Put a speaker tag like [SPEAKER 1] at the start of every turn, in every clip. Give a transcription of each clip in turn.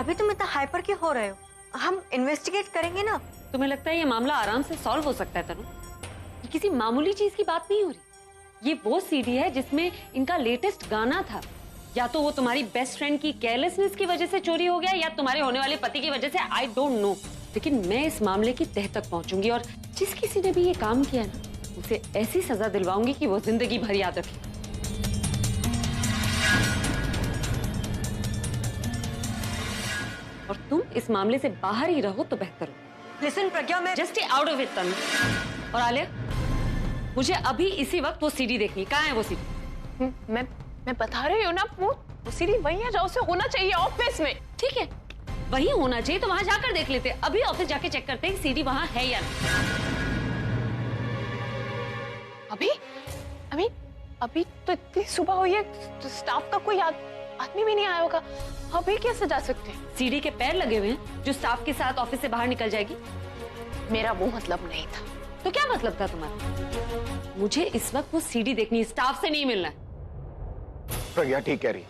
[SPEAKER 1] अभी तुम इतना हाइपर क्यों हो रहे हो? हम इन्वेस्टिगेट करेंगे ना।
[SPEAKER 2] तुम्हें लगता है ये मामला आराम से सॉल्व हो सकता है तनु? ये किसी मामूली चीज की बात नहीं हो रही। ये वो सीडी है जिसमें इनका लेटेस्ट गाना था। या तो वो तुम्हारी बेस्ट फ्रेंड की केयरलेसनेस की वजह से चोरी हो गया या तुम्हारे होने वाले पति की वजह से, आई डोंट नो। लेकिन मैं इस मामले की तह तक पहुंचूंगी और जिस किसी ने भी ये काम किया ना, उसे ऐसी सजा दिलवाऊंगी कि वो जिंदगी भर याद रखे। और तुम इस मामले से बाहर ही रहो तो बेहतर हो।
[SPEAKER 1] लिसन प्रज्ञा, मैं
[SPEAKER 2] जस्ट आउट ऑफ इट तनु। और आलिया, मुझे अभी इसी वक्त वो सीडी देखनी। कहाँ है वो सीडी?
[SPEAKER 3] मैं बता रही हूँ ना, वो सीडी वही है जहाँ उसे होना चाहिए, ऑफिस में।
[SPEAKER 2] ठीक है, वही होना चाहिए तो वहां जाकर देख लेते। अभी ऑफिस जाके चेक करते हैं सीडी वहां है या नहीं।
[SPEAKER 3] अभी तो इतनी सुबह हुई है, तो स्टाफ का कोई आदमी भी नहीं आया होगा। अभी कैसे जा सकते हैं?
[SPEAKER 2] सीडी के पैर लगे हुए हैं जो स्टाफ के साथ ऑफिस से बाहर निकल जाएगी।
[SPEAKER 3] मेरा वो मतलब नहीं था।
[SPEAKER 2] तो क्या मतलब था तुम्हारा? मुझे इस वक्त वो सीडी देखनी है, स्टाफ से नहीं मिलना है।
[SPEAKER 4] प्रज्ञा ठीक कह रही।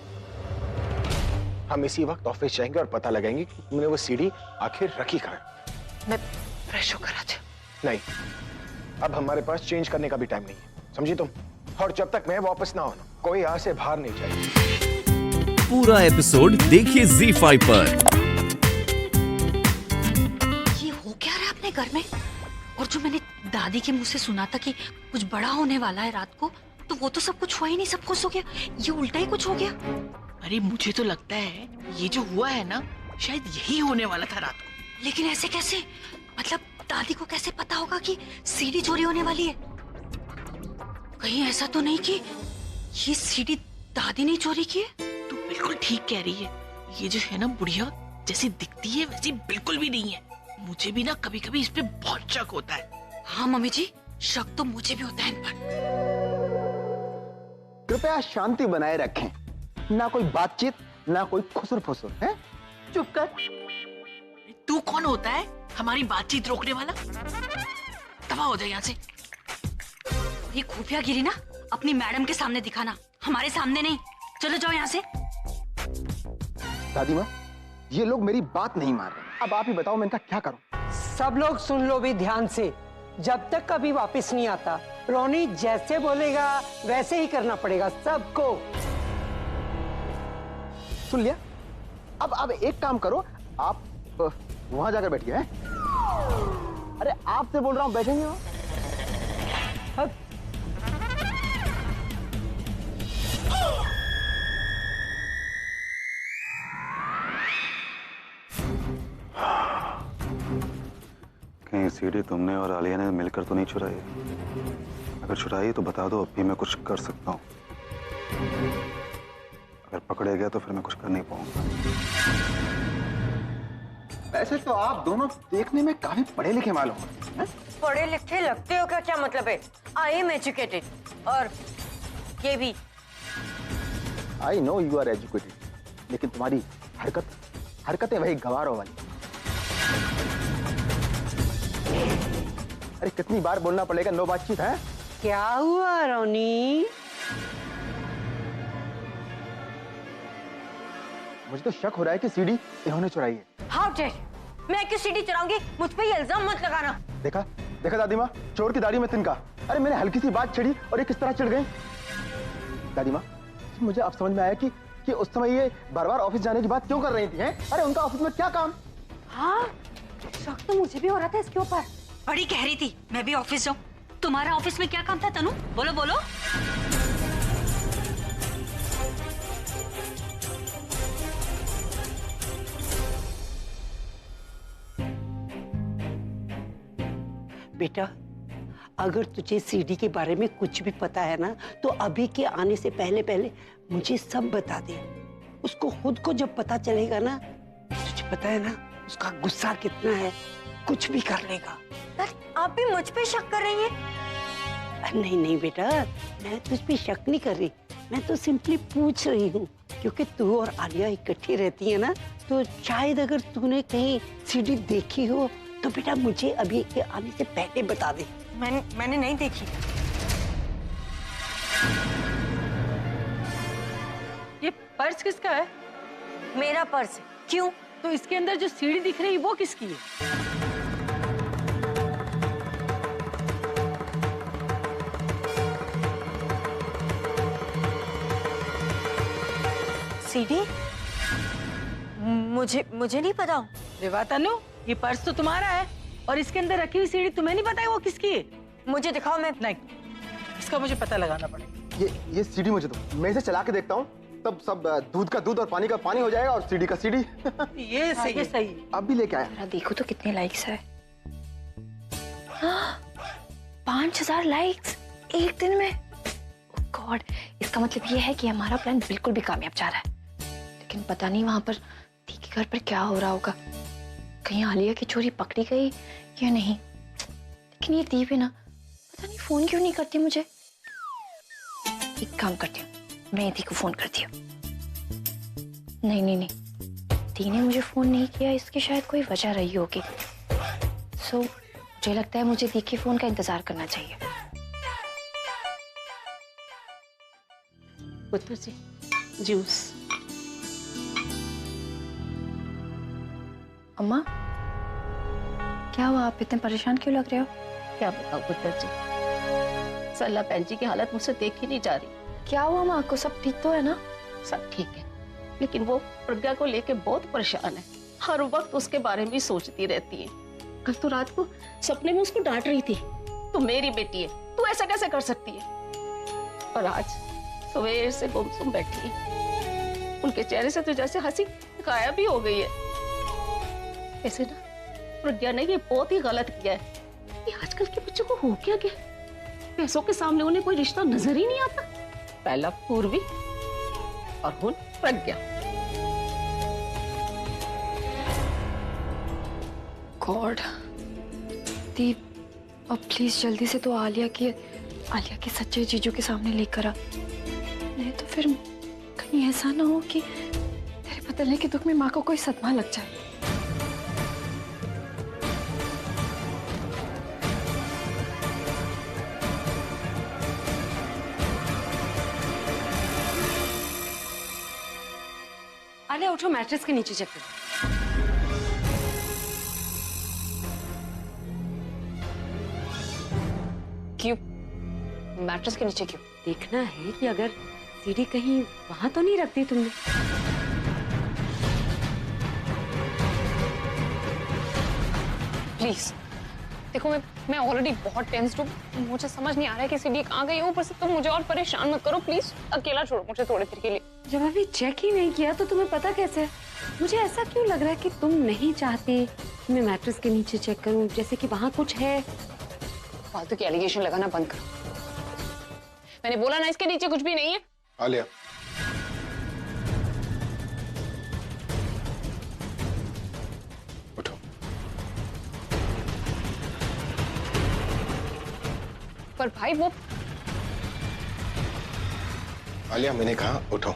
[SPEAKER 4] हम इसी वक्त ऑफिस जाएंगे और पता लगाएंगे कि तुमने वो सीडी आखिर रखी कहाँ है।
[SPEAKER 3] मैं फ्रेश होकर आ जाऊं?
[SPEAKER 4] नहीं, अब हमारे पास चेंज करने का भी टाइम नहीं है, समझी तुम? और जब तक मैं वापस ना होना, कोई यहाँ से बाहर नहीं जाएगा।
[SPEAKER 5] पूरा एपिसोड देखिए ZEE5 पर।
[SPEAKER 1] ये हो क्या रहा है अपने घर में? और जो मैंने दादी के मुंह से सुना था कि कुछ बड़ा होने वाला है रात को, तो वो तो सब कुछ हुआ ही नहीं, सब कुछ हो गया। ये उल्टा ही कुछ हो गया।
[SPEAKER 6] अरे मुझे तो लगता है ये जो हुआ है ना, शायद यही होने वाला था रात को।
[SPEAKER 1] लेकिन ऐसे कैसे? मतलब दादी को कैसे पता होगा कि सीडी चोरी होने वाली है? कहीं ऐसा तो नहीं कि ये सीडी दादी ने चोरी की है?
[SPEAKER 6] तू बिल्कुल ठीक कह रही है। ये जो है ना बुढ़िया, जैसी दिखती है वैसी बिल्कुल भी नहीं है। मुझे भी ना कभी कभी इस पे बहुत शक होता है।
[SPEAKER 1] हाँ मम्मी जी, शक तो मुझे भी होता है इन पर।
[SPEAKER 7] कृपया शांति बनाए रखें। ना कोई बातचीत, ना कोई खुसर फुसर है। चुप कर।
[SPEAKER 6] तू कौन होता है हमारी बातचीत रोकने वाला? दफा हो जाए यहाँ से।
[SPEAKER 1] ये खुफियागिरी ना अपनी मैडम के सामने दिखाना, हमारे सामने नहीं। चलो जाओ यहाँ से।
[SPEAKER 7] दादी माँ, ये लोग मेरी बात नहीं मान रहे। अब आप ही बताओ मैं इनका क्या करूं?
[SPEAKER 8] सब लोग सुन लो भी ध्यान से। जब तक कभी वापस नहीं आता, रोनी जैसे बोलेगा वैसे ही करना पड़ेगा सबको।
[SPEAKER 7] सुन लिया? अब एक काम करो, आप वहां जाकर बैठिए। अरे आपसे बोल रहा हूं, बैठेंगे हो?
[SPEAKER 9] कहीं सीडी तुमने और आलिया ने मिलकर तो नहीं चुराई? अगर चुराई तो बता दो, अब भी मैं कुछ कर सकता हूँ। अगर पकड़े गया तो फिर मैं कुछ कर नहीं पाऊंगा।
[SPEAKER 7] ऐसे तो आप दोनों देखने में काफी पढ़े लिखे मालूम हैं।
[SPEAKER 1] पढ़े लिखे लगते हो क्या? क्या मतलब है? I am educated. और ये भी।
[SPEAKER 7] I know you are educated, लेकिन तुम्हारी हरकतें वही गवारों वाली। अरे कितनी बार बोलना पड़ेगा, नो बातचीत है?
[SPEAKER 8] क्या हुआ रोनी?
[SPEAKER 7] मुझे तो शक हो रहा है कि सीडी इन्होंने चुराई है।
[SPEAKER 1] How dare! मैं क्यों सीडी चुराऊंगी? मुझ पे ये इल्जाम मत लगाना।
[SPEAKER 7] देखा दादी माँ, चोर की दाढ़ी में तिनका। अरे मैंने हल्की सी बात छिड़ी और ये किस तरह चिढ़ गई। दादी माँ, मुझे अब समझ में आया कि उस समय ये बार बार ऑफिस जाने की बात क्यों कर रही थी। हैं? अरे उनका ऑफिस में क्या काम?
[SPEAKER 1] हाँ, शक तो मुझे भी हो रहा था इसके ऊपर। बड़ी कह रही थी मैं भी ऑफिस जाऊं। तुम्हारा ऑफिस में क्या काम था तनु? बोलो बोलो।
[SPEAKER 8] बेटा, अगर तुझे सीडी के बारे में कुछ भी पता है ना, तो अभी के आने से पहले पहले मुझे सब बता दे। उसको खुद को जब पता चलेगा ना, तुझे पता है ना उसका गुस्सा कितना है, कुछ भी कर लेगा।
[SPEAKER 1] आप भी मुझ पे शक कर रही हैं?
[SPEAKER 8] नहीं नहीं बेटा, मैं तुझ पे शक नहीं कर रही। मैं तो सिंपली पूछ रही हूँ, क्योंकि तू और आलिया इकट्ठी रहती है ना, तो शायद अगर तूने कहीं सीडी देखी हो तो बेटा मुझे अभी के आने से पहले बता दे।
[SPEAKER 1] मैंने नहीं देखी।
[SPEAKER 3] ये पर्स किसका है?
[SPEAKER 1] मेरा पर्स है। क्यों?
[SPEAKER 10] तो इसके अंदर जो सीढ़ी दिख रही है वो किसकी है?
[SPEAKER 1] सीढ़ी? मुझे नहीं पता।
[SPEAKER 10] रेवा तनु, ये पर्स तो तुम्हारा है और इसके अंदर रखी हुई सीढ़ी तुम्हें नहीं पता है वो किसकी है?
[SPEAKER 1] मुझे दिखाओ। मैं
[SPEAKER 10] नहीं, इसका मुझे पता लगाना पड़ेगा।
[SPEAKER 7] ये सीढ़ी मुझे दो, मैं इसे चला के देखता हूँ। तब सब दूध का दूध और पानी का पानी हो जाएगा और सीढ़ी का सीढ़ी।
[SPEAKER 10] ये सही है, सही।
[SPEAKER 7] अब भी लेके आया।
[SPEAKER 3] जरा देखो तो कितने लाइक्स है। 5000 लाइक्स एक दिन में। गॉड, इसका मतलब ये है कि हमारा प्लान बिल्कुल भी कामयाब जा रहा है। लेकिन पता नहीं वहां पर दी के घर पर क्या हो रहा होगा। कहीं आलिया की चोरी पकड़ी गई या नहीं। लेकिन ये दी भी ना पता नहीं फोन क्यों नहीं करती मुझे। एक काम करती हूँ, मैं दी को फोन करती हूँ। नहीं, दी ने मुझे फोन नहीं किया, इसकी शायद कोई वजह रही होगी। मुझे लगता है मुझे दी के फोन का इंतजार करना चाहिए।
[SPEAKER 10] पुत्र जी, जूस।
[SPEAKER 3] अम्मा, क्या हुआ? आप इतने परेशान क्यों लग रहे हो?
[SPEAKER 10] क्या बताऊं पुत्र जी, सरला बहन जी की हालत मुझसे देखी नहीं जा रही।
[SPEAKER 3] क्या हुआ माँ को? सब ठीक तो है ना?
[SPEAKER 10] सब ठीक है, लेकिन वो प्रज्ञा को लेके बहुत परेशान है। हर वक्त उसके बारे में ही सोचती रहती है। कल तो रात को सपने में उसको डांट रही थी, तू मेरी बेटी है, तू ऐसा कैसे कर सकती है। और आज सवेर से गुमसुम बैठी है, उनके चेहरे से तो जैसे हंसी गायब ही हो गई है। ऐसे ना प्रज्ञा ने ये बहुत ही गलत किया है। ये आजकल के बच्चों को हो क्या गया, पैसों के सामने उन्हें कोई रिश्ता नजर ही नहीं आता। पहला पूर्वी और हुन प्रज्ञा।
[SPEAKER 3] गॉड, दीप अब प्लीज जल्दी से तो आलिया के सच्चे जीजू के सामने लेकर आ। नहीं तो फिर कहीं ऐसा ना हो कि तेरे बदलने के दुख में माँ को कोई सदमा लग जाए।
[SPEAKER 2] आलिया उठो, मैट्रेस के नीचे चेक करो।
[SPEAKER 3] क्यों? मैट्रेस के नीचे क्यों?
[SPEAKER 2] देखना है कि अगर सीढ़ी कहीं वहां तो नहीं रख दी तुमने।
[SPEAKER 3] प्लीज देखो, मैं ऑलरेडी बहुत टेंस्ड हूँ। मुझे समझ नहीं आ रहा है कि सीढ़ी कहाँ गई है। ऊपर से तुम मुझे और परेशान मत करो प्लीज। अकेला छोड़ो मुझे थोड़ी देर के लिए।
[SPEAKER 2] जब अभी चेक ही नहीं किया तो तुम्हें पता कैसे है? मुझे ऐसा क्यों लग रहा है कि तुम नहीं चाहती कि मैं मैट्रेस के नीचे चेक करूं, जैसे कि वहां कुछ है।
[SPEAKER 3] फालतू की एलिगेशन लगाना बंद करो। मैंने बोला ना इसके नीचे कुछ भी नहीं है।
[SPEAKER 4] आलिया, उठो।
[SPEAKER 3] पर भाई वो
[SPEAKER 4] आलिया, मैंने कहा उठो।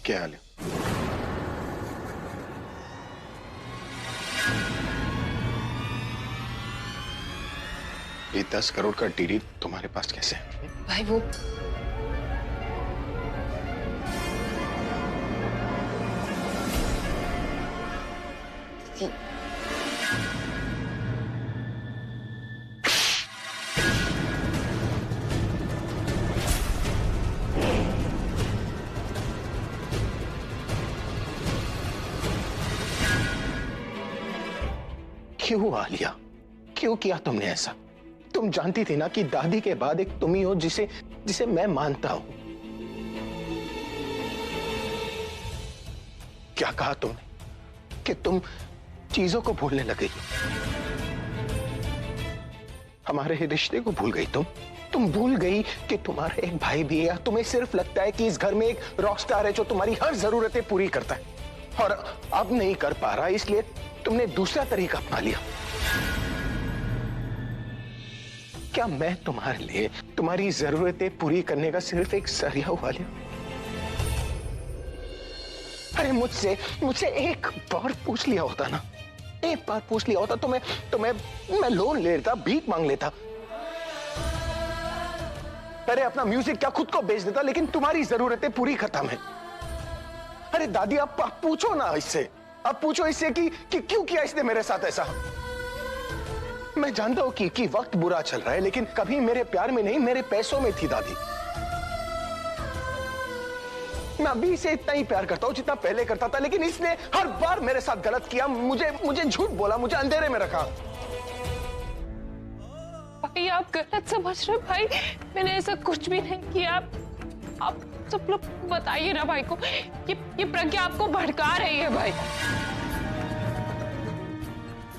[SPEAKER 4] क्या हाल है? ये 10 करोड़ का डीडी तुम्हारे पास कैसे है?
[SPEAKER 3] भाई वो
[SPEAKER 4] क्यों आलिया, क्यों किया तुमने ऐसा? तुम जानती थी ना कि दादी के बाद एक तुम ही हो जिसे जिसे मैं मानता हूं। क्या कहा तुमने कि तुम चीजों को भूलने लगी? हमारे रिश्ते को भूल गई तुम भूल गई कि तुम्हारा एक भाई भी है, या तुम्हें सिर्फ लगता है कि इस घर में एक रॉकस्टार है जो तुम्हारी हर जरूरतें पूरी करता है, और अब नहीं कर पा रहा इसलिए तुमने दूसरा तरीका अपना लिया। क्या मैं तुम्हारे लिए तुम्हारी जरूरतें पूरी करने का सिर्फ एक जरिया हुआ लिया? अरे मुझसे एक बार पूछ लिया होता ना, एक बार पूछ लिया होता तो मैं लोन ले लेता, भीख मांग लेता। अरे अपना म्यूजिक क्या खुद को बेच देता, लेकिन तुम्हारी जरूरतें पूरी खत्म है। अरे दादी आप पूछो ना इससे, आप पूछो इससे कि क्यों किया इसने मेरे साथ ऐसा। मैं जानता हूं कि वक्त बुरा चल रहा है, लेकिन कभी मेरे प्यार में नहीं, मेरे पैसों में थी दादी। मैं अभी इसे इतना ही प्यार करता हूं जितना पहले करता था, लेकिन इसने हर बार मेरे साथ गलत किया, मुझे झूठ बोला, मुझे अंधेरे में रखा।
[SPEAKER 3] भाई आप गलत समझ रहे हो भाई, मैंने ऐसा कुछ भी नहीं किया। आप सब लोग बताइए ना भाई को, ये प्रज्ञा आपको भड़का रही है भाई।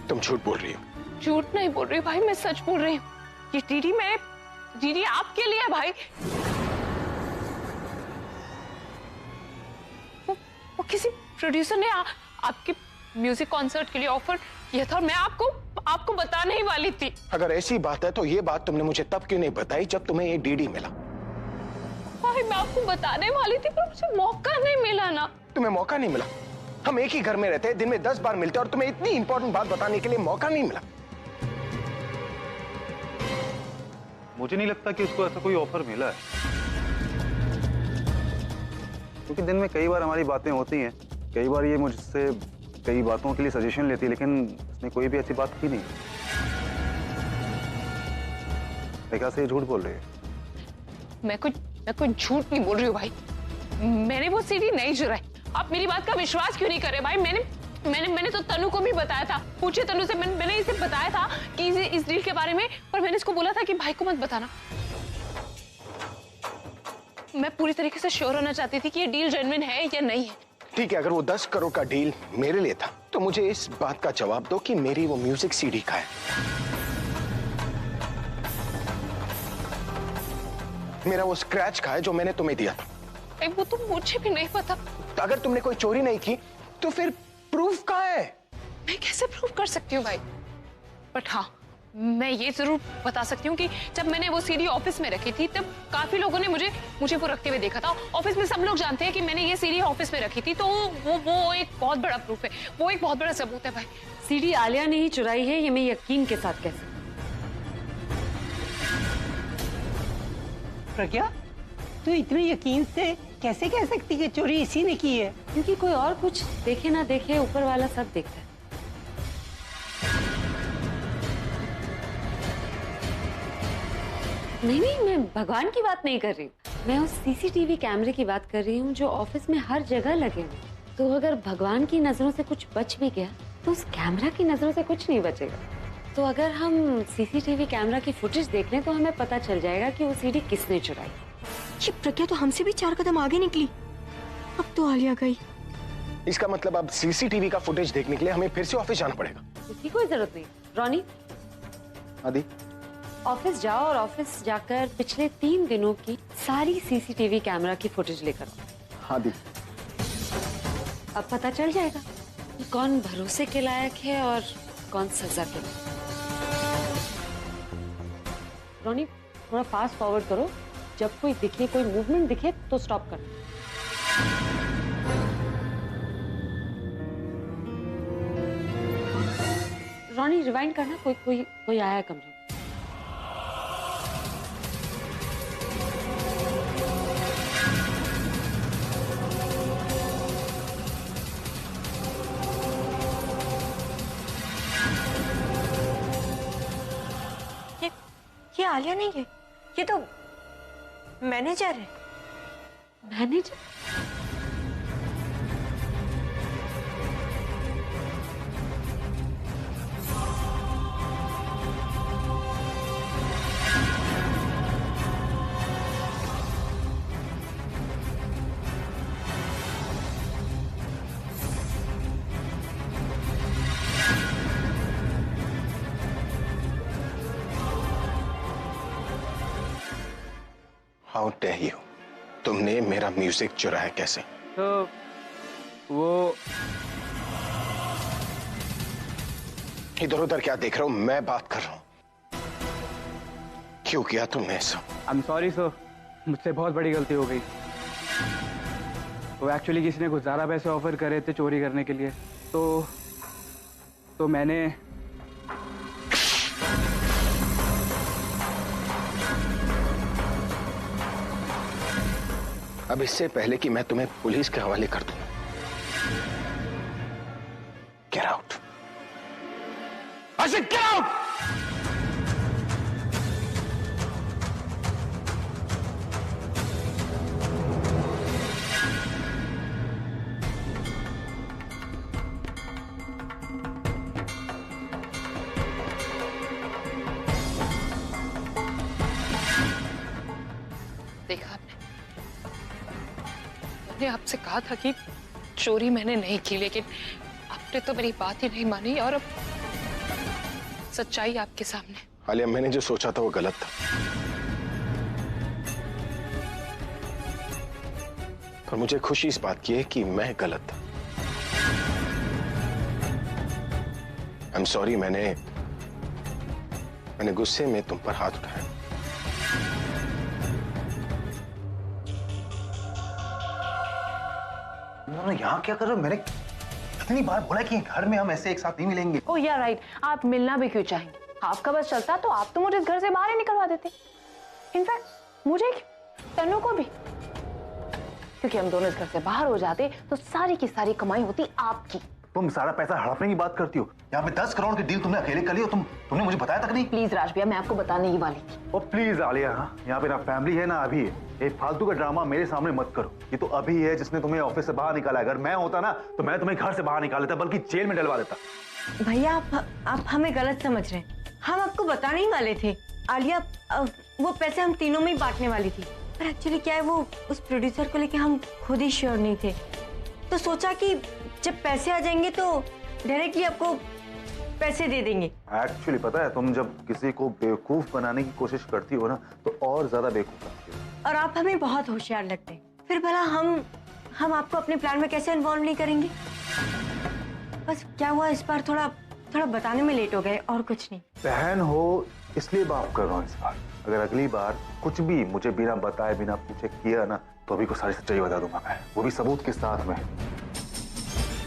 [SPEAKER 4] तुम झूठ बोल रही हो।
[SPEAKER 3] झूठ नहीं बोल रही भाई, मैं सच बोल रही हूँ। ये डीडी आपके लिए भाई। वो किसी प्रोड्यूसर ने आपके म्यूजिक कॉन्सर्ट के लिए ऑफर किया था, और मैं आपको बताने ही वाली थी।
[SPEAKER 4] अगर ऐसी बात है तो ये बात तुमने मुझे तब क्यों नहीं बताई जब तुम्हें ये डीडी मिला?
[SPEAKER 3] भाई मैं आपको बताने वाली थी, पर मुझे मौका नहीं मिला ना।
[SPEAKER 4] तुम्हें मौका नहीं मिला? हम एक ही घर में रहते हैं, दिन में 10 बार मिलते हैं, और तुम्हें इतनी इंपॉर्टेंट बात बताने के लिए मौका नहीं मिला।
[SPEAKER 9] मुझे नहीं लगता कि उसको ऐसा कोई ऑफर मिला है, क्योंकि दिन में कई बार हमारी बातें होती हैं, कई बार ये मुझसे कई बातों के लिए सजेशन लेती है, लेकिन उसने कोई भी ऐसी बात की नहीं। देखा से झूठ बोल रही है।
[SPEAKER 3] मैं कोई झूठ नहीं बोल रही हूँ भाई, मैंने वो सीडी नहीं चुराई। आप मेरी बात का विश्वास क्यों नहीं कर रहे भाई? मैंने तो तनु को भी बताया था, पूछे तनु से, मैंने इसे बताया था कि इस डील के बारे में, पर मैंने इसको बोला था कि भाई को मत बताना। मैं पूरी तरीके से श्योर होना चाहती थी कि ये डील जेन्युइन है या नहीं है।
[SPEAKER 4] ठीक है, अगर वो 10 करोड़ का डील मेरे लिए था तो मुझे इस बात का जवाब दो कि मेरी वो म्यूजिक सीडी का है। मेरा वो स्क्रैच का है जो मैंने तुम्हें दिया था।
[SPEAKER 3] वो तो मुझे भी नहीं पता।
[SPEAKER 4] तो अगर तुमने कोई चोरी नहीं की तो फिर प्रूफ कहाँ है?
[SPEAKER 3] मैं कैसे प्रूफ कर सकती हूँ भाई? बट हाँ, मैं ये जरूर बता सकती हूँ कि जब मैंने वो सीडी ऑफिस में रखी थी तब काफी लोगों ने मुझे वो रखते हुए देखा था। ऑफिस में सब लोग जानते हैं कि मैंने ये सीडी ऑफिस में रखी थी, तो वो एक बहुत बड़ा प्रूफ है, वो एक बहुत बड़ा सबूत है भाई।
[SPEAKER 2] सीडी आलिया ने ही चुराई है, ये मैं यकीन के साथ कह सकती हूँ।
[SPEAKER 8] प्रज्ञा, तू इतने यकीन से कैसे कह सकती है चोरी इसी ने की है?
[SPEAKER 2] क्योंकि कोई और कुछ देखे ना देखे, ऊपर वाला सब देखता है। नहीं, मैं भगवान की बात नहीं कर रही हूँ, मैं उस सीसीटीवी कैमरे की बात कर रही हूँ जो ऑफिस में हर जगह लगे हुए। तो अगर भगवान की नजरों से कुछ बच भी गया तो उस कैमरा की नजरों से कुछ नहीं बचेगा। तो अगर हम सीसीटीवी कैमरा की फुटेज देख लें तो हमें पता चल जाएगा कि वो सीडी किसने चुराई।
[SPEAKER 1] ये प्रज्ञा तो हमसे भी 4 कदम आगे निकली, अब तो आलिया गई।
[SPEAKER 4] इसका मतलब अब सीसीटीवी का फुटेज देखने के लिए हमें फिर से ऑफिस जाना पड़ेगा।
[SPEAKER 2] इसकी कोई जरूरत नहीं। रॉनी,
[SPEAKER 4] आदि
[SPEAKER 2] ऑफिस जाओ और ऑफिस जाकर पिछले 3 दिनों की सारी सीसीटीवी कैमरा की फुटेज लेकर आओ।
[SPEAKER 4] हाँ दी।
[SPEAKER 2] अब पता चल जाएगा कि कौन भरोसे के लायक है और कौन सजा के लायक। रॉनी, थोड़ा फास्ट फॉरवर्ड करो, जब कोई दिखे, कोई मूवमेंट दिखे तो स्टॉप करना। रॉनी, रिवाइंड करना, कोई आया है कमरे में।
[SPEAKER 1] ये आलिया नहीं है, ये तो मैनेजर है।
[SPEAKER 2] मैनेजर?
[SPEAKER 4] हाउ डेयर यू, तुमने मेरा म्यूजिक चुराया कैसे?
[SPEAKER 7] तो वो
[SPEAKER 4] इधर उधर क्या देख रहे हो? मैं बात कर रहा हूं। क्यों किया तुमने ऐसा?
[SPEAKER 7] आई एम सॉरी सर, मुझसे बहुत बड़ी गलती हो गई। तो एक्चुअली किसी ने कुछ ज़्यादा पैसे ऑफर करे थे चोरी करने के लिए, तो मैंने
[SPEAKER 4] अब इससे पहले कि मैं तुम्हें पुलिस के हवाले कर दूं, get out. I said get out.
[SPEAKER 3] देखा आपने, मैंने आपसे कहा था कि चोरी मैंने नहीं की, लेकिन आपने तो मेरी बात ही नहीं मानी और अब सच्चाई आपके सामने।
[SPEAKER 4] आलिया, मैंने जो सोचा था वो गलत था, पर मुझे खुशी इस बात की है कि मैं गलत था। आई एम सॉरी, मैंने गुस्से में तुम पर हाथ उठाया।
[SPEAKER 7] यहाँ क्या कर रहे हो? मैंने कितनी बार बोला कि घर में हम ऐसे एक साथ नहीं मिलेंगे।
[SPEAKER 3] ओह या राइट, आप मिलना भी क्यों चाहेंगे? आपका बस चलता तो आप तो मुझे इस घर से बाहर ही निकलवा देते। इनफैक्ट मुझे तनु को भी, क्योंकि हम दोनों इस घर से बाहर हो जाते तो सारी की सारी कमाई होती आपकी।
[SPEAKER 7] तुम सारा पैसा हड़पने की बात करती हो। यहाँ पे 10 करोड़ की डील तुमने अकेले कर ली और तुमने मुझे बताया तक नहीं।
[SPEAKER 3] प्लीज राज भैया, मैं आपको बताने ही वाली थी।
[SPEAKER 7] ओ प्लीज आलिया, यहाँ पे ना फैमिली है ना अभी है। ये फालतू का ड्रामा मेरे सामने मत करो। ये तो अभी है जिसने तुम्हें ऑफिस से बाहर निकाला। अगर मैं होता ना तो मैं तुम्हें घर से बाहर निकाल देता, बल्कि जेल में डलवा देता।
[SPEAKER 11] भैया आप हमें गलत समझ रहे हैं। हम आपको बताने ही वाले थे। आलिया, वो पैसे हम तीनों में ही बांटने वाली थी, पर एक्चुअली क्या है, वो उस प्रोड्यूसर को लेके हम खुद ही श्योर नहीं थे, तो सोचा कि जब पैसे आ जाएंगे तो डायरेक्टली आपको पैसे दे देंगे।
[SPEAKER 9] एक्चुअली पता है, तुम जब किसी को बेवकूफ बनाने की कोशिश करती हो ना तो और ज्यादा बेवकूफ बनती हो।
[SPEAKER 11] और आप हमें बहुत होशियार लगते हैं। फिर भला हम आपको अपने प्लान में कैसे इन्वॉल्व नहीं करेंगे? बस क्या हुआ, इस बार थोड़ा बताने में लेट हो गए, और कुछ नहीं।
[SPEAKER 9] बहन हो इसलिए माफ कर रहा हूँ इस बार। अगर अगली बार कुछ भी मुझे बिना बताए बिना पूछे किया ना तो अभी को सारी सच्चाई बता दूंगा मैं, वो भी सबूत के साथ में।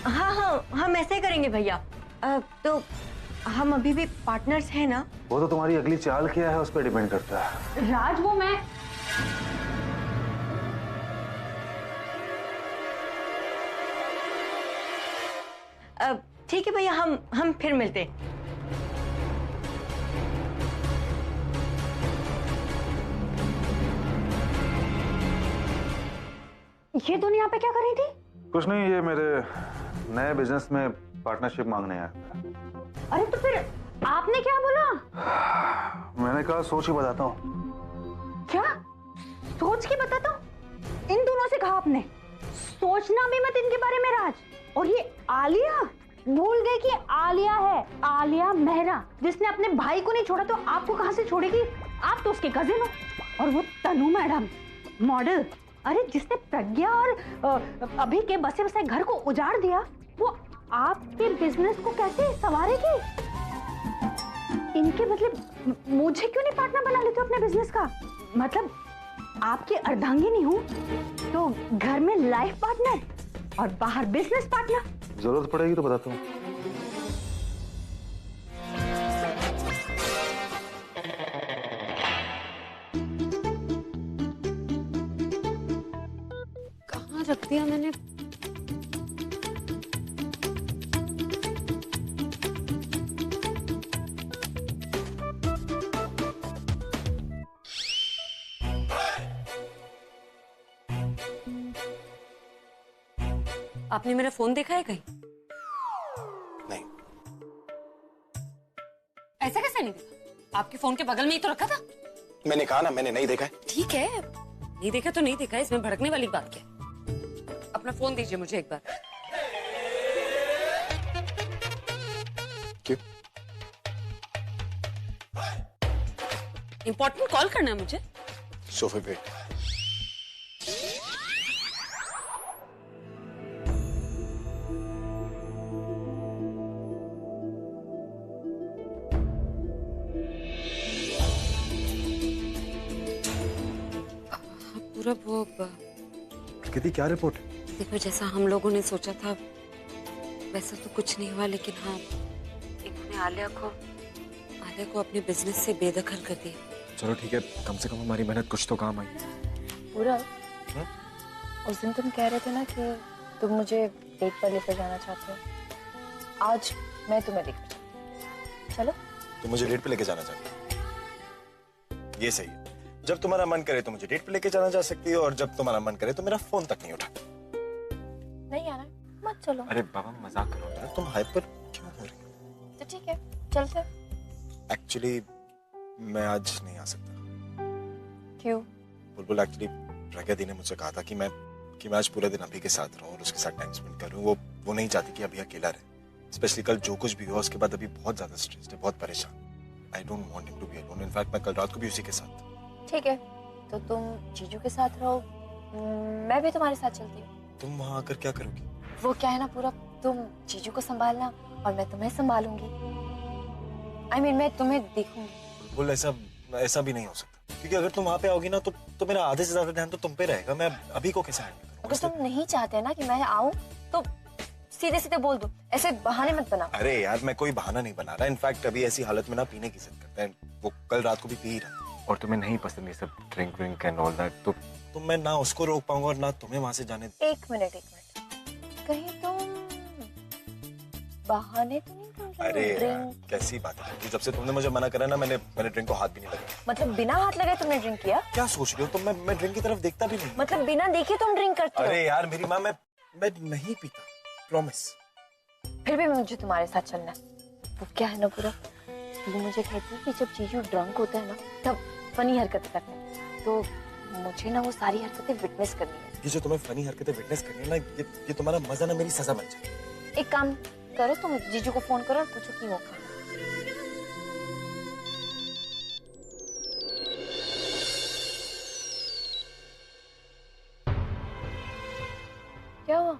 [SPEAKER 11] हाँ, हम ऐसे ही करेंगे भैया। तो हम अभी भी पार्टनर्स हैं ना?
[SPEAKER 9] वो तो तुम्हारी अगली चाल क्या है उस पर डिपेंड करता है।
[SPEAKER 3] राज, वो मैं
[SPEAKER 11] ठीक है भैया, हम फिर मिलते हैं।
[SPEAKER 3] ये दोनों यहाँ पे क्या कर रही थी?
[SPEAKER 9] कुछ नहीं, ये मेरे नए बिजनेस में पार्टनरशिप मांगने आया।
[SPEAKER 3] अरे तो फिर आपने क्या बोला?
[SPEAKER 9] मैंने कहा सोच ही बताता हूँ।
[SPEAKER 3] क्या सोच के बताता हूँ? इन दोनों से कहा आपने? सोचना भी मत इनके बारे में राज। और ये आलिया, भूल गए कि आलिया है, आलिया मेहरा, जिसने अपने भाई को नहीं छोड़ा तो आपको कहां से छोड़ेगी? आप तो उसके कजिन हो। और वो तनु मैडम, मॉडल, अरे जिसने प्रज्ञा और अभी के बसे बसाए घर को उजाड़ दिया, वो आपके बिजनेस को कैसे संवारेगी? इनके बदले मुझे क्यों नहीं पार्टनर बना लेते हो अपने बिजनेस का? मतलब आपकी अर्धांगिनी हूँ तो घर में लाइफ पार्टनर और बाहर बिजनेस पार्टनर।
[SPEAKER 9] जरूरत पड़ेगी तो बताता हूँ।
[SPEAKER 2] कहाँ रख दिया मैंने? आपने मेरा फोन देखा है कहीं?
[SPEAKER 4] नहीं।
[SPEAKER 2] ऐसा कैसे नहीं देखा? आपके फोन के बगल में ही तो रखा था।
[SPEAKER 4] मैंने कहा ना, मैंने नहीं देखा है।
[SPEAKER 2] ठीक है, नहीं देखा तो नहीं देखा, इसमें भड़कने वाली बात क्या है? अपना फोन दीजिए मुझे एक बार।
[SPEAKER 4] क्यों?
[SPEAKER 2] इंपॉर्टेंट कॉल करना है मुझे।
[SPEAKER 4] सोफे पे।
[SPEAKER 2] पूरा वो
[SPEAKER 9] प्रकृति क्या रिपोर्ट है?
[SPEAKER 2] देखो, जैसा हम लोगों ने सोचा था वैसा तो कुछ नहीं हुआ, लेकिन हाँ, इन्होंने आलिया को अपने बिजनेस से बेदखल कर दिया।
[SPEAKER 12] चलो ठीक है, कम से कम हमारी मेहनत कुछ तो काम आई।
[SPEAKER 3] पूरा उस दिन तुम कह रहे थे ना कि तुम मुझे डेट पर लेकर जाना चाहते हो, आज मैं तुम्हें लेकर चलो।
[SPEAKER 7] तुम मुझे डेट पे लेके जाना चाहती हो? ये सही है। जब तुम्हारा मन करे तो मुझे डेट पे लेके जाना जा सकती हो, और जब तुम्हारा मन करे तो मेरा फोन तक नहीं उठा।
[SPEAKER 3] नहीं आना, मत चलो।
[SPEAKER 12] अरे बाबा मजाक करो यार।
[SPEAKER 7] तुम हाइपर क्यों हो रही हो?
[SPEAKER 3] तो ठीक है, चलते।
[SPEAKER 7] एक्चुअली मैं आज नहीं आ सकता।
[SPEAKER 3] क्यों?
[SPEAKER 7] बुलबुल, एक्चुअली प्रज्ञा दी ने मुझसे कहा था कि मैं आज पूरे दिन अभी के साथ रहूं और उसके साथ टाइम स्पेंड करूं। वो नहीं चाहती कि अभी अकेला रहे, स्पेशली कल जो कुछ भी हुआ उसके बाद अभी बहुत ज्यादा स्ट्रेस्ड है, बहुत परेशान। I don't want him to be alone. In fact मैं कल रात को भी उसी के साथ।
[SPEAKER 3] ठीक है, तो तुम जीजू के साथ रहो, मैं भी तुम्हारे साथ चलती हूँ।
[SPEAKER 7] तुम वहां आकर क्या करोगी?
[SPEAKER 3] वो क्या है ना पूरा, तुम जीजू को संभालना और मैं तुम्हें संभालूंगी। I mean, मैं तुम्हें देखूंगी।
[SPEAKER 7] बुलबुल, ऐसा भी नहीं हो सकता, क्योंकि अगर तुम वहां पे आओगी ना तो मेरा आधे से ज्यादा ध्यान तो तुम पे रहेगा। मैं अभी को कैसे हैंडल करूं?
[SPEAKER 3] अगर तुम नहीं चाहते ना कि मैं आऊं तो सीधे सीधे बोल दो, ऐसे बहाने मत बनाओ।
[SPEAKER 7] अरे यार, मैं कोई बहाना नहीं बना रहा। इनफैक्ट अभी ऐसी हालत में ना पीने की जिद करता है। वो कल रात को भी पी ही रहा।
[SPEAKER 12] और तुम्हें नहीं पसंद ये सब ड्रिंक व्रिंक एंड ऑल दैट, तो
[SPEAKER 7] मैं ना उसको रोक पाऊंगा और ना तुम्हें वहां से जाने।
[SPEAKER 3] एक मिनट, कहीं तुम बहाने तो नहीं ढूंढ रहे हो?
[SPEAKER 7] अरे
[SPEAKER 3] ड्रिंक?
[SPEAKER 7] कैसी बात है, जब से तुमने मुझे मना करा ना, मैंने ड्रिंक को हाथ भी नहीं लगाया।
[SPEAKER 3] मतलब बिना हाथ लगाए तुमने ड्रिंक किया?
[SPEAKER 7] क्या सोच रही हो तुम? मैं ड्रिंक की तरफ देखता भी नहीं।
[SPEAKER 3] मतलब बिना देखे तुम ड्रिंक करते हो?
[SPEAKER 7] अरे यार मेरी माँ, मैं नहीं पीता, प्रॉमिस।
[SPEAKER 3] फिर भी मुझे तुम्हारे साथ चलना है। वो क्या है ना पूरा, तू मुझे कहती है कि जब जीजू ड्रंक होता है ना तब फनी हरकतें करते हैं, तो मुझे ना वो सारी हरकतें विटनेस करनी है।
[SPEAKER 7] ये जो तुम्हें फनी हरकतें विटनेस करनी है ना, ये तुम्हारा मजा ना मेरी सजा बन जाए।
[SPEAKER 3] एक काम करो, तुम जीजू को फोन करो और पूछो कि वो कहाँ है। क्या हुआ?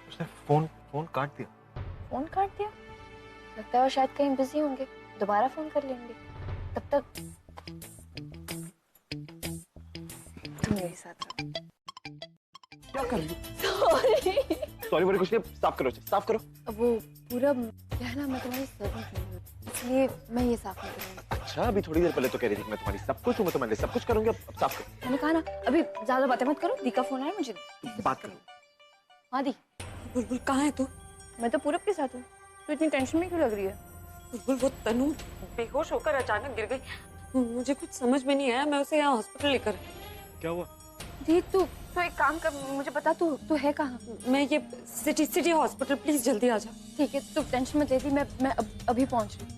[SPEAKER 12] उसने फोन काट दिया।
[SPEAKER 3] फोन काट दिया? लगता है वो शायद कहीं बिजी होंगे, दोबारा फोन कर लेंगे। तब तक तुम मेरे साथ रहो।
[SPEAKER 7] क्या कर रही?
[SPEAKER 3] सॉरी
[SPEAKER 7] बोले कुछ नहीं, साफ करो।
[SPEAKER 3] अब वो पूरा क्या है ना, मैं तुम्हारी सर्वेंट नहीं हूँ, इसलिए मैं ये साफ नहीं करूँगी।
[SPEAKER 7] अच्छा, अभी थोड़ी देर पहले तो कह रही थी मैं तुम्हारी सब कुछ हूँ, मैं तुम्हारे सब कुछ करूंगी। अब साफ करो।
[SPEAKER 3] मैंने कहा ना, अभी ज्यादा बातें मत करो। दी का फोन आया, मुझे
[SPEAKER 7] बात करो।
[SPEAKER 3] हाँ दी।
[SPEAKER 2] बुलबुल कहाँ है तू?
[SPEAKER 3] मैं तो पूरब के साथ हूँ। तो इतनी टेंशन में क्यों लग रही है?
[SPEAKER 2] बुलबुल, वो तनु बेहोश होकर अचानक गिर गई। मुझे कुछ समझ में नहीं आया, मैं उसे यहाँ हॉस्पिटल लेकर।
[SPEAKER 12] क्या हुआ?
[SPEAKER 3] दी तू एक काम कर, मुझे बता तू है कहाँ?
[SPEAKER 2] मैं ये सिटी हॉस्पिटल, प्लीज जल्दी आ जा।
[SPEAKER 3] ठीक है, तू टेंशन मत ले दी, मैं अभी पहुंच रही हूँ।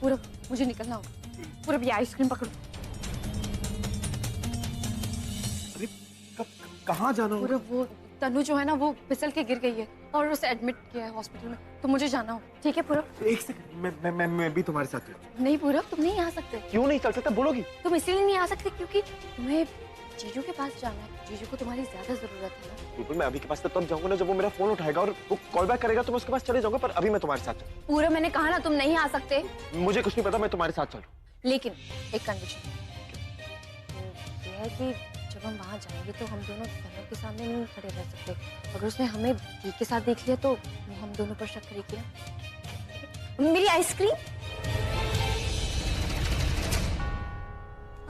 [SPEAKER 3] पूरब, मुझे निकलना होगा। पूरब, ये आइसक्रीम पकड़ो।
[SPEAKER 12] अरे कहाँ जाना होगा?
[SPEAKER 3] पूरब, वो तनु जो है ना, वो फिसल के गिर गई है और उसे एडमिट किया है हॉस्पिटल में, तो मुझे जाना हो। ठीक है पूरब?
[SPEAKER 12] एक सेकंड, मैं भी तुम्हारे साथ हूँ।
[SPEAKER 3] नहीं पूरब, तुम नहीं आ सकते।
[SPEAKER 7] क्यों नहीं चल सकता? बोलोगी?
[SPEAKER 3] तुम इसीलिए नहीं आ सकते क्योंकि तुम्हें जीजू के पास जाना है। जीजू को तुम्हारी ज्यादा जरूरत है ना।
[SPEAKER 7] बिल्कुल, मैं अभी के पास तब जाऊंगा ना जब वो मेरा फोन उठाएगा और वो कॉल बैक करेगा तो मैं उसके पास चले जाऊंगा, पर अभी मैं तुम्हारे साथ चलूं।
[SPEAKER 3] पूरब, मैंने कहा ना तुम नहीं आ सकते।
[SPEAKER 7] मुझे कुछ नहीं पता, मैं तुम्हारे साथ चलूं।
[SPEAKER 3] लेकिन एक कंडीशन ये है कि जब हम वहाँ जाएंगे तो हम दोनों तनु के सामने नहीं खड़े रह सकते। अगर उसने हमें दी के साथ देख लिया तो वो हम दोनों पर शक करेगी ना। मेरी आइसक्रीम।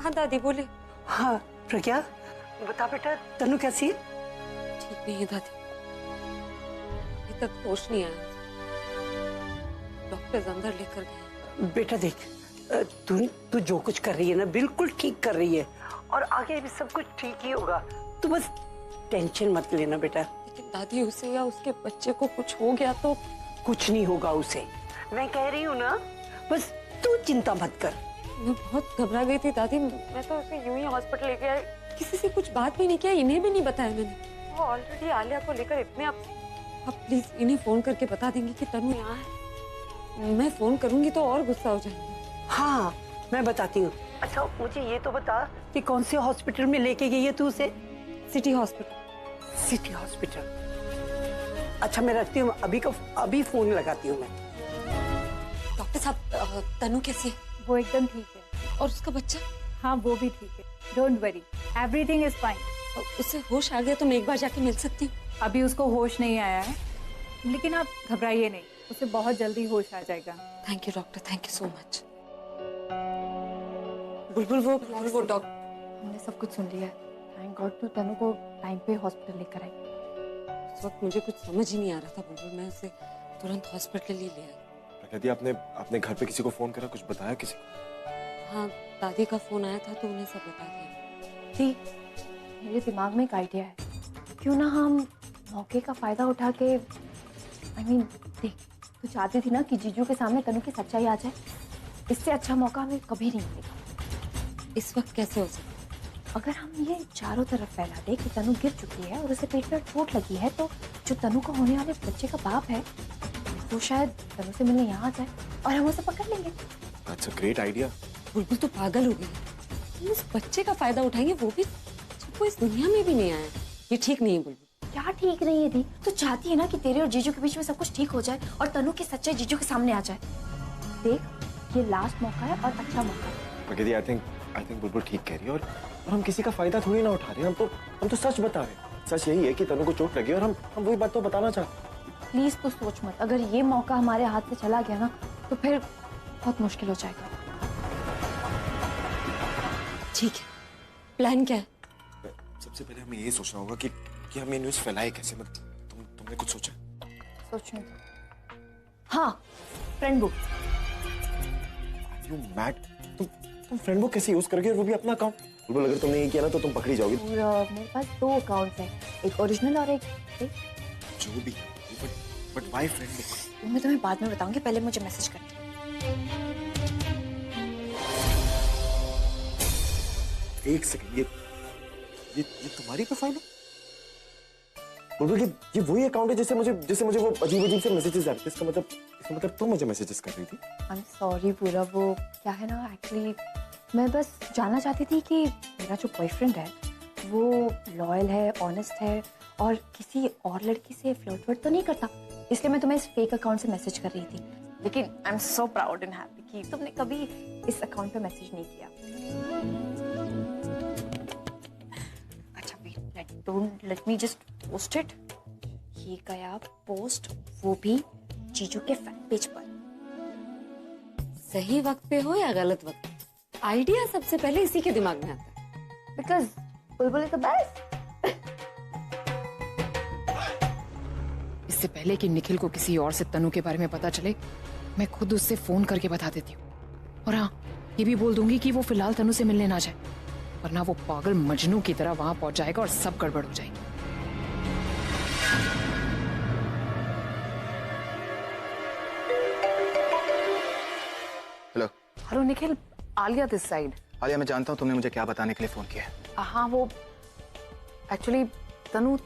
[SPEAKER 2] हाँ दादी बोले।
[SPEAKER 8] हाँ प्रज्ञा, बता बेटा, तनु कैसी है?
[SPEAKER 2] ठीक नहीं है दादी, अभी तक होश नहीं आया। डॉक्टर्स अंदर लेकर गए।
[SPEAKER 8] बेटा देख, तू जो कुछ कर रही है ना, बिल्कुल ठीक कर रही है, और आगे भी सब कुछ ठीक ही होगा। तू बस टेंशन मत लेना बेटा।
[SPEAKER 2] लेकिन दादी, उसे या उसके बच्चे को कुछ हो गया तो?
[SPEAKER 8] कुछ नहीं होगा उसे, मैं कह रही हूँ ना, बस तू चिंता मत कर।
[SPEAKER 2] मैं बहुत घबरा गई थी दादी, मैं तो उसे यूं ही हॉस्पिटल लेके आई, किसी से कुछ बात भी नहीं किया, इन्हें भी नहीं बताया मैंने। वो ऑलरेडी आलिया को लेकर इतने अब प्लीज इन्हें फोन करके बता देंगे कि तनु यहाँ है। मैं फोन करूंगी तो और गुस्सा हो जाएंगे।
[SPEAKER 8] हाँ मैं बताती हूँ। अच्छा मुझे ये तो बता कि कौन से हॉस्पिटल में लेके गई है तू उसे?
[SPEAKER 2] City hospital.
[SPEAKER 8] सिटी हॉस्पिटल, अच्छा मैं रखती हूँ, अभी फोन लगाती हूँ मैं।
[SPEAKER 2] डॉक्टर साहब, तनु कैसी है?
[SPEAKER 3] वो एकदम ठीक है।
[SPEAKER 2] और उसका बच्चा?
[SPEAKER 13] हाँ वो भी ठीक है, don't worry, everything is fine.
[SPEAKER 2] उससे होश आ गया तो मैं एक बार जाके मिल सकती हूँ?
[SPEAKER 13] अभी उसको होश नहीं आया है, लेकिन आप घबराइए नहीं, उसे बहुत जल्दी होश आ जाएगा।
[SPEAKER 2] Thank you doctor, thank you so much. बुलबुल वो डॉक्टर,
[SPEAKER 3] हमने सब कुछ सुन लिया है। थैंक गॉड तू तनु को टाइम पे हॉस्पिटल लेकर आई।
[SPEAKER 2] उस वक्त मुझे कुछ समझ ही नहीं आ रहा था बुलबुल, मैं उसे तुरंत हॉस्पिटल ले आई।
[SPEAKER 12] प्रकृति, आपने घर पे किसी को फोन करा, कुछ बताया किसी को?
[SPEAKER 2] हाँ, दादी का फोन आया था तो उन्हें सब बता दिया।
[SPEAKER 3] दी, मेरे दिमाग में एक आइडिया है, क्यों ना हम मौके का फायदा उठा के देख, तू चाहती थी ना कि जीजू के सामने तनु की सच्चाई आ जाए, इससे अच्छा मौका हमें कभी नहीं मिलेगा।
[SPEAKER 2] इस वक्त कैसे हो सकता?
[SPEAKER 3] अगर हम ये चारों तरफ फैला दे कि तनु गिर चुकी है और उसे पेट पर चोट लगी है, तो जो तनु को होने वाले बच्चे का बाप है वो शायद तनु से मिलने यहाँ आ जाए और हम उसे पकड़ लेंगे।
[SPEAKER 12] That's a great idea.
[SPEAKER 2] बुलबुल तो पागल हो गई, हम उस बच्चे का फायदा उठाएंगे, वो भी जब वो इस दुनिया में भी नहीं आया। ये ठीक नहीं है बुलबुल।
[SPEAKER 3] क्या ठीक नहीं है दी? तू चाहती है ना कि तेरे और जीजू के बीच में सब कुछ ठीक हो जाए और तनु की सच्चाई जीजू के सामने आ जाए। देख, ये लास्ट मौका है और अच्छा मौका है।
[SPEAKER 12] प्रकृति, आई थिंक बुलबुल ठीक कह रही है, और हम किसी का फायदा थोड़ी ना उठा रहे हैं, हम तो सच बता रहे हैं। सच यही है कि तनु को चोट लगी और हम वही बात तो बताना चाहते हैं।
[SPEAKER 3] प्लीज तू सोच मत, अगर ये मौका हमारे हाथ से चला गया ना तो फिर बहुत मुश्किल हो जाएगा।
[SPEAKER 2] ठीक है, प्लान क्या है?
[SPEAKER 12] सबसे पहले हमें ये सोचना होगा कि हम ये न्यूज़ फैलाए कैसे। तुमने कुछ सोचा?
[SPEAKER 3] सोचने दो। हाँ, फ्रेंड बुक।
[SPEAKER 12] You mad? तुम फ्रेंड बुक कैसे यूज करोगे, और वो भी अपना अकाउंट? बुलबुल, अगर तुमने ये किया ना तो तुम पकड़ी जाओगी।
[SPEAKER 3] और मेरे पास 2 अकाउंट्स हैं, एक ओरिजिनल और एक
[SPEAKER 12] जो भी, बट व्हाई फ्रेंड बुक?
[SPEAKER 3] मैं तुम्हें बाद में बताऊंगी, पहले मुझे मैसेज कर।
[SPEAKER 12] एक सेकंड, ये तुम्हारी प्रोफाइल है? बुलबुल, ये वही अकाउंट है जिससे मुझे वो अजीब से मैसेजेस आते थे। इसका मतलब तुम मुझे मैसेजेस कर रही थी?
[SPEAKER 3] आई एम सॉरी पूरा, वो क्या है ना, एक्चुअली मैं बस जानना चाहती थी कि मेरा जो बॉयफ्रेंड है वो लॉयल है, ऑनेस्ट है और किसी और लड़की से फ्लर्ट वर्ट तो नहीं करता, इसलिए मैं तुम्हें इस फेक अकाउंट से मैसेज कर रही थी। लेकिन I am so proud and happy कि तुमने कभी इस अकाउंट पे मैसेज नहीं किया। अच्छा wait, let me just post it. ये गया पोस्ट, वो भी जीजू के फैन पेज पर।
[SPEAKER 2] सही वक्त पे हो या गलत वक्त, आइडिया सबसे पहले इसी के दिमाग में आता है।
[SPEAKER 3] Because Bulbul is the best.
[SPEAKER 14] इससे पहले कि निखिल को किसी और से तनु के बारे में पता चले, मैं खुद उससे फोन करके बता देती हूँ। और हाँ, ये भी बोल दूंगी कि वो फिलहाल तनु से मिलने ना जाए, वरना वो पागल मजनू की तरह वहां पहुंच जाएगा और सब गड़बड़ हो जाएगी।
[SPEAKER 7] Hello.
[SPEAKER 14] Hello Nikhil, Alia this side.
[SPEAKER 7] Alia, मैं जानता हूँ तुमने मुझे क्या बताने के लिए फोन किया है।
[SPEAKER 14] हाँ, वो एक्चुअली तनु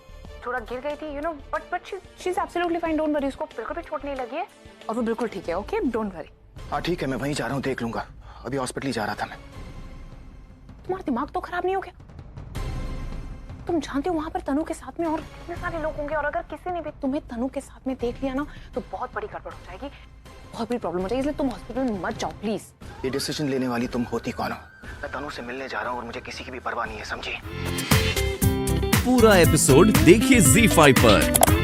[SPEAKER 14] थोड़ा गिर गई थी, you know, but she is absolutely fine, don't worry, उसको बिल्कुल भी चोट नहीं लगी है और वो बिल्कुल ठीक है। Okay, don't worry.
[SPEAKER 7] हाँ ठीक है, मैं वहीं जा रहा हूँ, देख लूंगा। अभी हॉस्पिटल ही जा रहा था मैं।
[SPEAKER 14] तुम्हारा दिमाग तो खराब नहीं हो गया? तुम जानते हो वहां पर तनु के साथ में और कितने सारे लोग होंगे, और अगर किसी ने भी तुम्हें तनु के साथ में देख लिया ना तो बहुत बड़ी गड़बड़ हो जाएगी, बहुत बड़ी प्रॉब्लम हो जाएगी, इसलिए तुम हॉस्पिटल में मत जाओ प्लीज।
[SPEAKER 7] ये डिसीजन लेने वाली तुम होती कौन हो? मैं तनु से मिलने जा रहा हूँ और मुझे किसी की भी परवाह नहीं है, समझी?
[SPEAKER 5] पूरा एपिसोड देखिए ZEE5 पर।